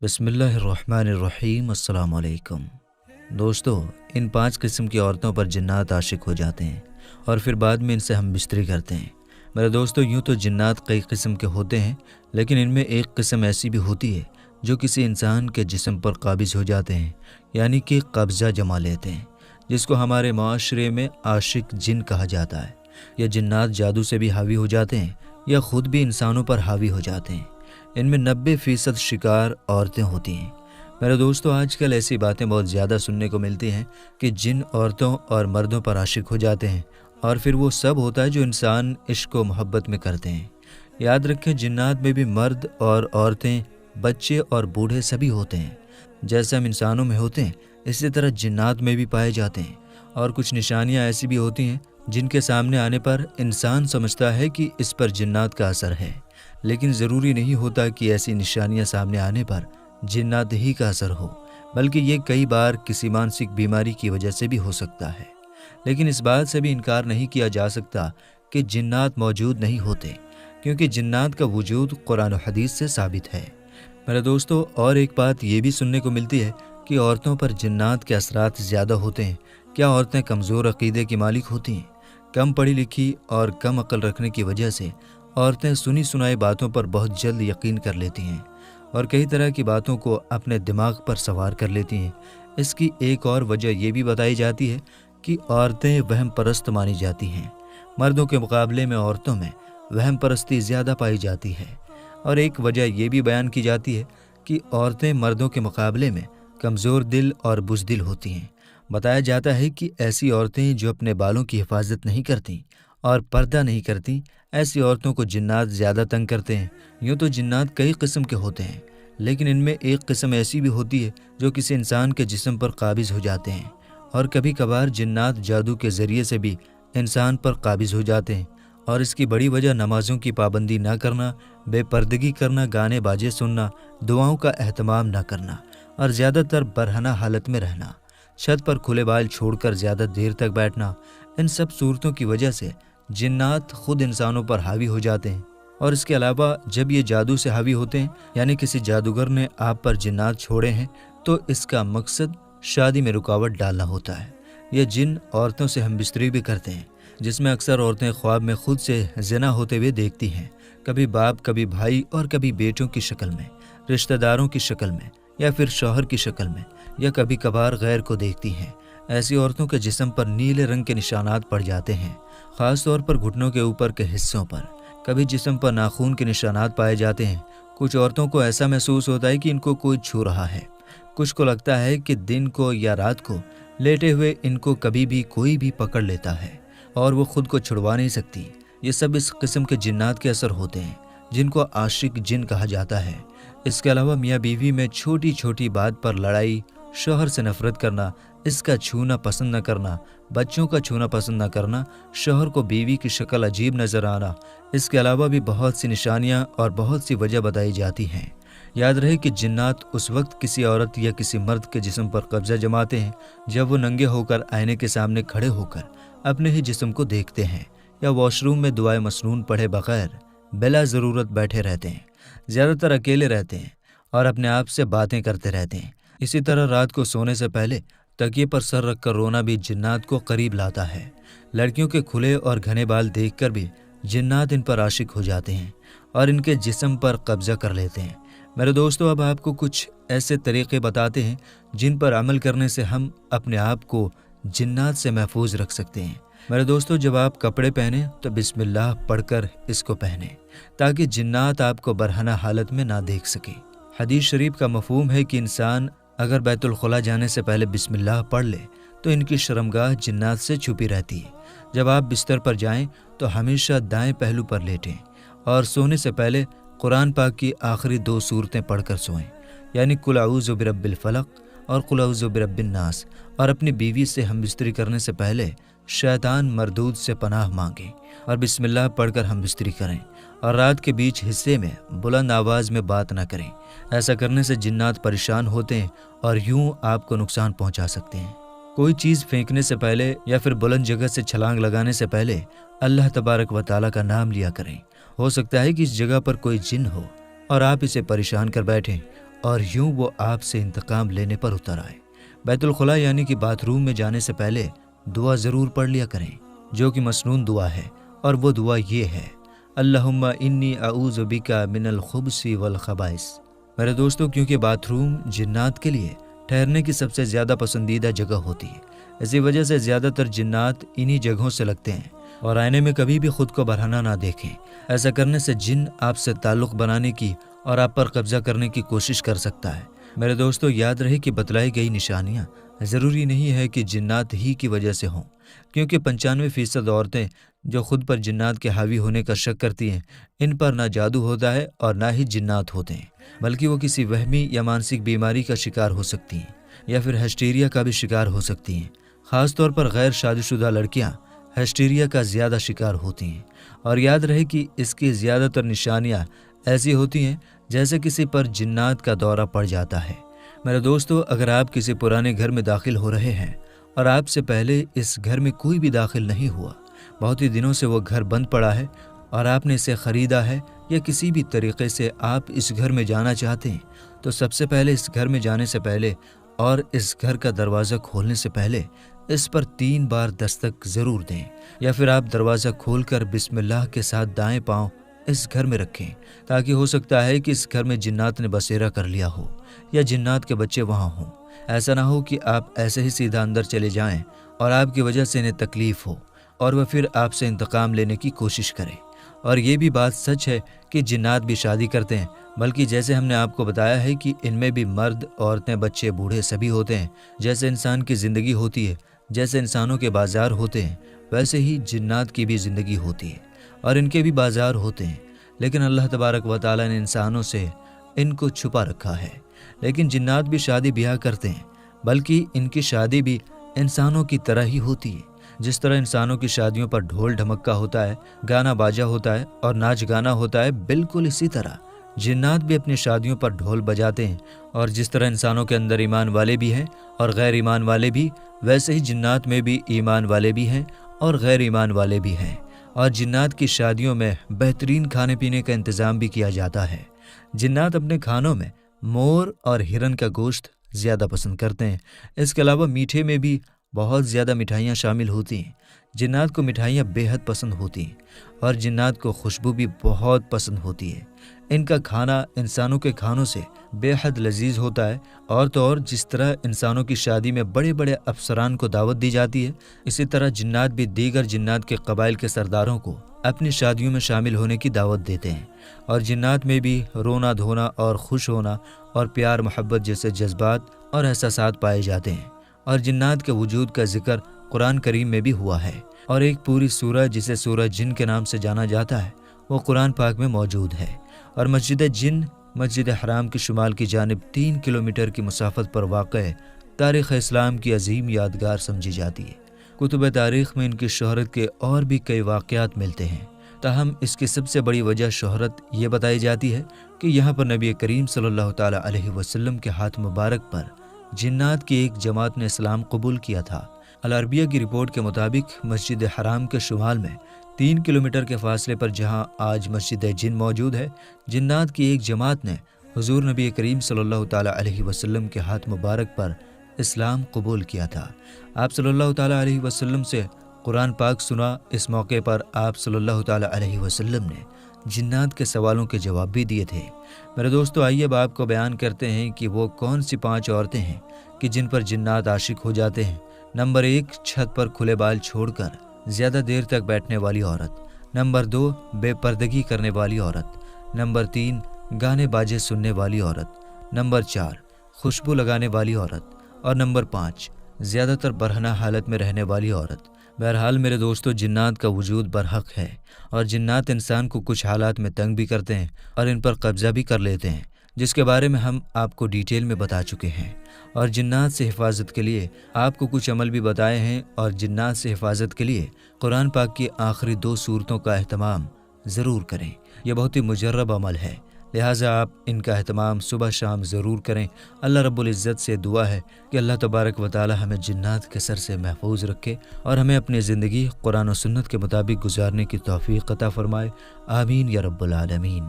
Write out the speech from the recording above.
बिस्मिल्लाहिर्रहमानिर्रहीम। अस्सलाम वालेकुम। दोस्तों, इन 5 किस्म की औरतों पर जिन्नात आशिक हो जाते हैं और फिर बाद में इनसे हम बिस्तरी करते हैं। मेरे दोस्तों, यूँ तो जिन्नात कई किस्म के होते हैं, लेकिन इनमें एक किस्म ऐसी भी होती है जो किसी इंसान के जिस्म पर काबिज हो जाते हैं, यानी कि कब्ज़ा जमा लेते हैं, जिसको हमारे माशरे में आशिक जिन कहा जाता है। यह जिन्नात जादू से भी हावी हो जाते हैं या ख़ुद भी इंसानों पर हावी हो जाते हैं। इनमें 90% शिकार औरतें होती हैं। मेरे दोस्तों, आजकल ऐसी बातें बहुत ज़्यादा सुनने को मिलती हैं कि जिन औरतों और मर्दों पर आशिक हो जाते हैं और फिर वो सब होता है जो इंसान इश्क व मोहब्बत में करते हैं। याद रखें, जिन्नात में भी मर्द और औरतें, बच्चे और बूढ़े सभी होते हैं। जैसे हम इंसानों में होते हैं, इसी तरह जिन्नात में भी पाए जाते हैं। और कुछ निशानियाँ ऐसी भी होती हैं जिनके सामने आने पर इंसान समझता है कि इस पर जिन्नात का असर है, लेकिन ज़रूरी नहीं होता कि ऐसी निशानियां सामने आने पर जिन्नात ही का असर हो, बल्कि ये कई बार किसी मानसिक बीमारी की वजह से भी हो सकता है। लेकिन इस बात से भी इनकार नहीं किया जा सकता कि जिन्नात मौजूद नहीं होते, क्योंकि जिन्नात का वजूद कुरान और हदीस से साबित है। मेरे दोस्तों, और एक बात ये भी सुनने को मिलती है कि औरतों पर जिन्नात के असरात ज़्यादा होते हैं। क्या औरतें कमज़ोर अक़ीदे की मालिक होती हैं? कम पढ़ी लिखी और कम अक्ल रखने की वजह से औरतें सुनी सुनाई बातों पर बहुत जल्द यकीन कर लेती हैं और कई तरह की बातों को अपने दिमाग पर सवार कर लेती हैं। इसकी एक और वजह ये भी बताई जाती है कि औरतें वहम परस्त मानी जाती हैं। मर्दों के मुकाबले में औरतों में वहम परस्ती ज़्यादा पाई जाती है। और एक वजह ये भी बयान की जाती है कि औरतें मर्दों के मुकाबले में कमज़ोर दिल और बुज़दिल होती हैं। बताया जाता है कि ऐसी औरतें जो अपने बालों की हिफाजत नहीं करती और पर्दा नहीं करती, ऐसी औरतों को जिन्नात ज़्यादा तंग करते हैं। यूँ तो जिन्नात कई किस्म के होते हैं, लेकिन इनमें एक किस्म ऐसी भी होती है जो किसी इंसान के जिस्म पर काबिज़ हो जाते हैं। और कभी कभार जिन्नात जादू के ज़रिए से भी इंसान पर काबिज़ हो जाते हैं। और इसकी बड़ी वजह नमाज़ों की पाबंदी ना करना, बेपर्दगी करना, गाने बाजे सुनना, दुआओं का एहतमाम ना करना और ज़्यादातर बरहना हालत में रहना, छत पर खुले बाल छोड़कर ज़्यादा देर तक बैठना। इन सब सूरतों की वजह से जिन्नात खुद इंसानों पर हावी हो जाते हैं। और इसके अलावा जब ये जादू से हावी होते हैं, यानी किसी जादूगर ने आप पर जिन्नात छोड़े हैं, तो इसका मकसद शादी में रुकावट डालना होता है। ये जिन औरतों से हम बिस्तरी भी करते हैं, जिसमें अक्सर औरतें ख्वाब में खुद से ज़िना होते हुए देखती हैं, कभी बाप, कभी भाई और कभी बेटों की शक्ल में, रिश्तेदारों की शक्ल में या फिर शौहर की शक्ल में, या कभी कभार गैर को देखती हैं। ऐसी औरतों के जिस्म पर नीले रंग के निशानात पड़ जाते हैं, ख़ास तौर पर घुटनों के ऊपर के हिस्सों पर। कभी जिस्म पर नाखून के निशानात पाए जाते हैं। कुछ औरतों को ऐसा महसूस होता है कि इनको कोई छू रहा है। कुछ को लगता है कि दिन को या रात को लेटे हुए इनको कभी भी कोई भी पकड़ लेता है और वो खुद को छुड़वा नहीं सकती। ये सब इस किस्म के जिन्नात के असर होते हैं, जिनको आशिक जिन कहा जाता है। इसके अलावा मियाँ बीवी में छोटी छोटी बात पर लड़ाई, शौहर से नफरत करना, इसका छूना पसंद न करना, बच्चों का छूना पसंद न करना, शौहर को बीवी की शक्ल अजीब नज़र आना, इसके अलावा भी बहुत सी निशानियां और बहुत सी वजह बताई जाती हैं। याद रहे कि जिन्नात उस वक्त किसी औरत या किसी मर्द के जिस्म पर कब्जा जमाते हैं जब वो नंगे होकर आईने के सामने खड़े होकर अपने ही जिस्म को देखते हैं, या वॉशरूम में दुआए मसनून पढ़े बगैर बिला ज़रूरत बैठे रहते हैं, ज़्यादातर अकेले रहते हैं और अपने आप से बातें करते रहते हैं। इसी तरह रात को सोने से पहले तकिए पर सर रखकर रोना भी जिन्नात को करीब लाता है। लड़कियों के खुले और घने बाल देखकर भी जिन्नात इन पर आशिक हो जाते हैं और इनके जिस्म पर कब्जा कर लेते हैं। मेरे दोस्तों, अब आपको कुछ ऐसे तरीक़े बताते हैं जिन पर अमल करने से हम अपने आप को जिन्नात से महफूज रख सकते हैं। मेरे दोस्तों, जब आप कपड़े पहने तो बिस्मिल्लाह पढ़कर इसको पहने, ताकि जिन्नात आपको बरहना हालत में ना देख सके। हदीस शरीफ का मफहूम है कि इंसान अगर बैतुल खुला जाने से पहले बिस्मिल्लाह पढ़ ले तो इनकी शर्मगाह जिन्नात से छुपी रहती है। जब आप बिस्तर पर जाएं तो हमेशा दाएं पहलू पर लेटें और सोने से पहले कुरान पाक की आखिरी 2 सूरतें पढ़कर सोएं, यानी कुल अऊज़ु बिरब्बिल फलक और कुल अऊज़ु बिरब्बिन नास। और अपनी बीवी से हम बिस्तरी करने से पहले शैतान मरदूद से पनाह मांगें और बिस्मिल्लाह पढ़कर हम बिस्तरी करें। और रात के बीच हिस्से में बुलंद आवाज़ में बात ना करें। ऐसा करने से जिन्नात परेशान होते हैं और यूं आपको नुकसान पहुंचा सकते हैं। कोई चीज़ फेंकने से पहले या फिर बुलंद जगह से छलांग लगाने से पहले अल्लाह तबारक व तआला का नाम लिया करें। हो सकता है कि इस जगह पर कोई जिन हो और आप इसे परेशान कर बैठें اور یوں وہ آپ سے انتقام لینے پر اتر آئے۔ بیت الخلاء یعنی کہ باتھ روم میں جانے سے پہلے دعا ضرور پڑھ لیا کریں، جو کہ مسنون دعا ہے، اور وہ دعا یہ ہے: اللہم انی اعوذ بک من الخبث والخبائث۔ میرے دوستو، کیونکہ باتھ روم جنات کے لیے ٹھہرنے کی سب سے زیادہ پسندیدہ جگہ ہوتی ہے، اسی وجہ سے زیادہ تر جنات انہی جگہوں سے لگتے ہیں۔ اور آئینے میں کبھی بھی خود کو برہنہ نہ دیکھیں، ایسا کرنے سے جن آپ سے تعلق بنانے کی اور آپ پر قبضہ کرنے کی کوشش کر سکتا ہے۔ میرے دوستو، یاد رہے کہ بتلائی گئی نشانیاں ضروری نہیں ہے کہ جنات ہی کی وجہ سے ہوں، کیونکہ 95% عورتیں جو خود پر جنات کے حاوی ہونے کا شک کرتی ہیں، ان پر نہ جادو ہوتا ہے اور نہ ہی جنات ہوتے ہیں، بلکہ وہ کسی وہمی یا مانسک بیماری کا شکار ہو سکتی ہیں، یا پھر ہسٹیریا کا بھی شکار ہو سکتی ہیں۔ خاص طور پر غیر شادی شدہ لڑکیاں ہسٹیریا کا زیادہ شکار ہوتی ہیں، اور یاد رہے کہ اس کی زیادہ تر نشانیاں ایسی ہوتی ہیں جیسے کسی پر جنات کا دورہ پڑ جاتا ہے۔ میرے دوستو، اگر آپ کسی پرانے گھر میں داخل ہو رہے ہیں اور آپ سے پہلے اس گھر میں کوئی بھی داخل نہیں ہوا، بہت ہی دنوں سے وہ گھر بند پڑا ہے اور آپ نے اسے خریدا ہے، یا کسی بھی طریقے سے آپ اس گھر میں جانا چاہتے ہیں، تو سب سے پہلے اس گھر میں جانے سے پہلے اور اس گھر کا دروازہ کھولنے سے پہلے اس پر 3 بار دستک ضرور دیں، یا پھر آپ دروازہ کھول کر بسم اللہ کے ساتھ دائیں پاؤں اس گھر میں رکھیں، تاکہ ہو سکتا ہے کہ اس گھر میں جنات نے بسیرا کر لیا ہو، یا جنات کے بچے وہاں ہوں۔ ایسا نہ ہو کہ آپ ایسے ہی سیدھا اندر چلے جائیں اور آپ کی وجہ سے انہیں تکلیف ہو، اور وہ پھر آپ سے انتقام لینے کی کوشش کریں۔ اور یہ بھی بات سچ ہے کہ جنات بھی شادی کرتے ہیں، بلکہ جیسے ہم نے آپ کو بتایا ہے کہ ان میں بھی مرد، عورتیں، بچے، بوڑھے سبھی ہوتے ہیں۔ جیسے انسان کی زندگی ہوتی ہے، جیسے انسانوں کے بازار ہوتے ہیں، ویسے ہی جنات کی بھی زندگی ہوتی ہے، اور ان کے بھی بازار ہوتے ہیں، لیکن اللہ تبارک و تعالیٰ نے انسانوں سے ان کو چھپا رکھا ہے۔ لیکن جنات بھی شادی بیاہ کرتے ہیں، بلکہ ان کی شادی بھی انسانوں کی طرح ہی ہوتی ہے۔ جس طرح انسانوں کی شادیوں پر ڈھول ڈھمکا ہوتا ہے، گانا باجا ہوتا ہے اور ناچ گانا ہوتا ہے، بالکل اسی طرح جنات بھی اپنی شادیوں پر ڈھول بجاتے ہیں۔ اور جس طرح انسانوں کے اندر ایمان والے بھی ہیں اور غیر ایمان والے بھی، ویسے ہی جنات میں بھی ایمان والے بھی ہیں اور غیر ایمان والے بھی ہیں۔ اور جنات کی شادیوں میں بہترین کھانے پینے کا انتظام بھی کیا جاتا ہے۔ جنات اپنے کھانوں میں مور اور ہرن کا گوشت زیادہ پسند کرتے ہیں۔ اس کے علاوہ میٹھے میں بھی بہت زیادہ مٹھائیاں شامل ہوتی ہیں۔ جنات کو مٹھائیاں بے حد پسند ہوتی ہیں، اور جنات کو خوشبو بھی بہت پسند ہوتی ہے۔ ان کا کھانا انسانوں کے کھانوں سے بے حد لذیذ ہوتا ہے، اور تو اور جس طرح انسانوں کی شادی میں بڑے بڑے افسران کو دعوت دی جاتی ہے، اسی طرح جنات بھی دیگر جنات کے قبائل کے سرداروں کو اپنی شادیوں میں شامل ہونے کی دعوت دیتے ہیں۔ اور جنات میں بھی رونا دھونا اور خوش ہونا اور پیار محبت جیسے جذبات اور احساسات پائے جاتے ہیں۔ اور جنات کے وجود کا ذکر قرآن کریم میں بھی ہوا ہے، اور ایک پوری سورہ جسے سورہ جن کے نام سے جانا جاتا ہے، وہ قرآن پاک میں موجود ہے۔ اور مسجد جن مسجد حرام کی شمال کی جانب 3 کلومیٹر کی مسافت پر واقع تاریخ اسلام کی عظیم یادگار سمجھی جاتی ہے۔ کتب تاریخ میں ان کی شہرت کے اور بھی کئی واقعات ملتے ہیں، تاہم اس کی سب سے بڑی وجہ شہرت یہ بتائی جاتی ہے کہ یہاں پر نبی کریم صلی اللہ تعالیٰ علیہ وسلم کے ہاتھ مبارک پر جنات کی ایک جماعت نے اسلام قبول کیا تھا۔ العربیہ کی رپورٹ کے مطابق مسجد حرام کے شمال میں 3 کلومیٹر کے فاصلے پر جہاں آج مسجد جن موجود ہے، جنات کی ایک جماعت نے حضور نبی کریم صلی اللہ تعالیٰ علیہ وسلم کے ہاتھ مبارک پر اسلام قبول کیا تھا۔ آپ صلی اللہ تعالیٰ علیہ وسلم سے قرآن پاک سنا۔ اس موقع پر آپ صلی اللہ تعالیٰ علیہ وسلم نے جنات کے سوالوں کے جواب بھی دیے تھے۔ میرے دوستو، آئیے اب آپ کو بیان کرتے ہیں کہ وہ کون سی 5 عورتیں ہیں کہ جن پر جنات عاشق ہو جاتے ہیں۔ نمبر 1، چھت پر کھلے بال چھوڑ کر زیادہ دیر تک بیٹھنے والی عورت۔ نمبر 2، بے پردگی کرنے والی عورت۔ نمبر 3، گانے باجے سننے والی عورت۔ نمبر 4، خوشبو لگانے والی عورت۔ اور نمبر 5، زیادہ تر برہنہ حالت میں رہنے والی عورت۔ بہرحال میرے دوستو، جنات کا وجود برحق ہے، اور جنات انسان کو کچھ حالات میں تنگ بھی کرتے ہیں اور ان پر قبضہ بھی کر لیتے ہیں، جس کے بارے میں ہم آپ کو ڈیٹیل میں بتا چکے ہیں۔ اور جنات سے حفاظت کے لیے آپ کو کچھ عمل بھی بتائے ہیں، اور جنات سے حفاظت کے لیے قرآن پاک کی آخری 2 سورتوں کا اہتمام ضرور کریں۔ یہ بہت ہی مجرب عمل ہے، لہٰذا آپ ان کا اہتمام صبح شام ضرور کریں۔ اللہ رب العزت سے دعا ہے کہ اللہ تبارک و تعالی ہمیں جنات کے سر سے محفوظ رکھے اور ہمیں اپنی زندگی قرآن و سنت کے مطابق گزارنے کی توفیق عطا فرمائے۔ آمین یا رب العالمین۔